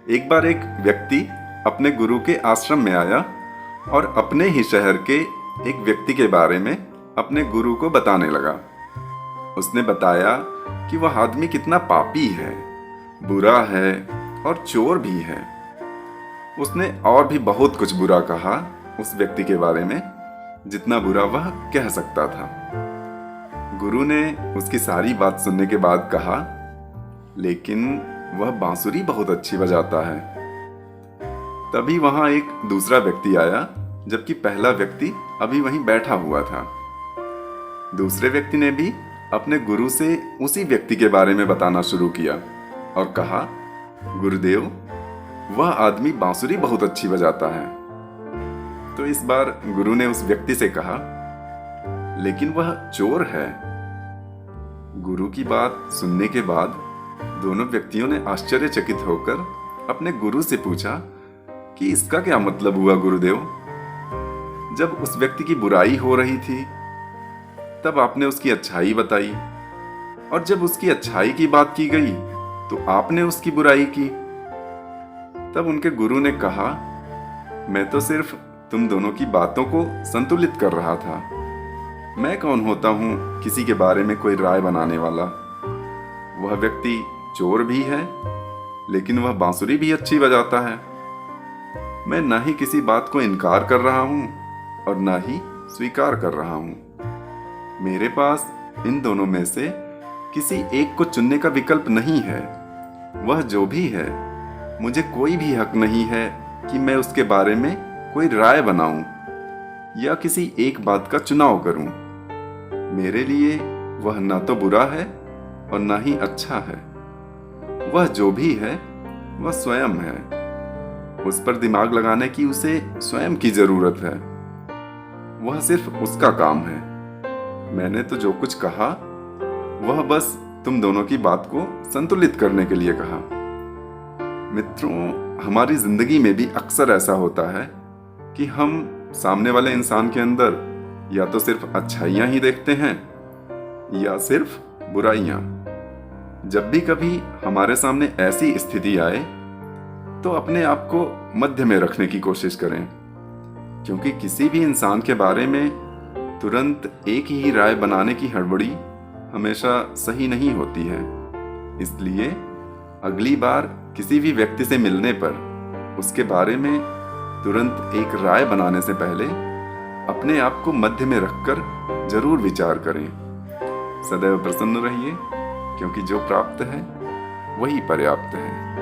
एक बार एक व्यक्ति अपने गुरु के आश्रम में आया और अपने ही शहर के एक व्यक्ति के बारे में अपने गुरु को बताने लगा। उसने बताया कि वह आदमी कितना पापी है, बुरा है और चोर भी है। उसने और भी बहुत कुछ बुरा कहा उस व्यक्ति के बारे में, जितना बुरा वह कह सकता था। गुरु ने उसकी सारी बात सुनने के बाद कहा, लेकिन वह बांसुरी बहुत अच्छी बजाता है। तभी वहां एक दूसरा व्यक्ति आया, जबकि पहला व्यक्ति अभी वहीं बैठा हुआ था। दूसरे व्यक्ति ने भी अपने गुरु से उसी व्यक्ति के बारे में बताना शुरू किया और कहा, गुरुदेव, वह आदमी बांसुरी बहुत अच्छी बजाता है। तो इस बार गुरु ने उस व्यक्ति से कहा, लेकिन वह चोर है। गुरु की बात सुनने के बाद दोनों व्यक्तियों ने आश्चर्यचकित होकर अपने गुरु से पूछा कि इसका क्या मतलब हुआ गुरुदेव? जब उस व्यक्ति की बुराई हो रही थी तब आपने उसकी अच्छाई बताई, और जब उसकी अच्छाई की बात की गई तो आपने उसकी बुराई की। तब उनके गुरु ने कहा, मैं तो सिर्फ तुम दोनों की बातों को संतुलित कर रहा था। मैं कौन होता हूं किसी के बारे में कोई राय बनाने वाला। वह व्यक्ति चोर भी है, लेकिन वह बांसुरी भी अच्छी बजाता है। मैं ना ही किसी बात को इनकार कर रहा हूं और ना ही स्वीकार कर रहा हूं। मेरे पास इन दोनों में से किसी एक को चुनने का विकल्प नहीं है। वह जो भी है, मुझे कोई भी हक नहीं है कि मैं उसके बारे में कोई राय बनाऊं या किसी एक बात का चुनाव करूं। मेरे लिए वह ना तो बुरा है और ना ही अच्छा है। वह जो भी है वह स्वयं है। उस पर दिमाग लगाने की उसे स्वयं की जरूरत है। वह सिर्फ उसका काम है। मैंने तो जो कुछ कहा वह बस तुम दोनों की बात को संतुलित करने के लिए कहा। मित्रों, हमारी जिंदगी में भी अक्सर ऐसा होता है कि हम सामने वाले इंसान के अंदर या तो सिर्फ अच्छाइयां ही देखते हैं या सिर्फ बुराइयां। जब भी कभी हमारे सामने ऐसी स्थिति आए तो अपने आप को मध्य में रखने की कोशिश करें, क्योंकि किसी भी इंसान के बारे में तुरंत एक ही राय बनाने की हड़बड़ी हमेशा सही नहीं होती है। इसलिए अगली बार किसी भी व्यक्ति से मिलने पर उसके बारे में तुरंत एक राय बनाने से पहले अपने आप को मध्य में रखकर जरूर विचार करें। सदैव प्रसन्न रहिए, क्योंकि जो प्राप्त है वही पर्याप्त है।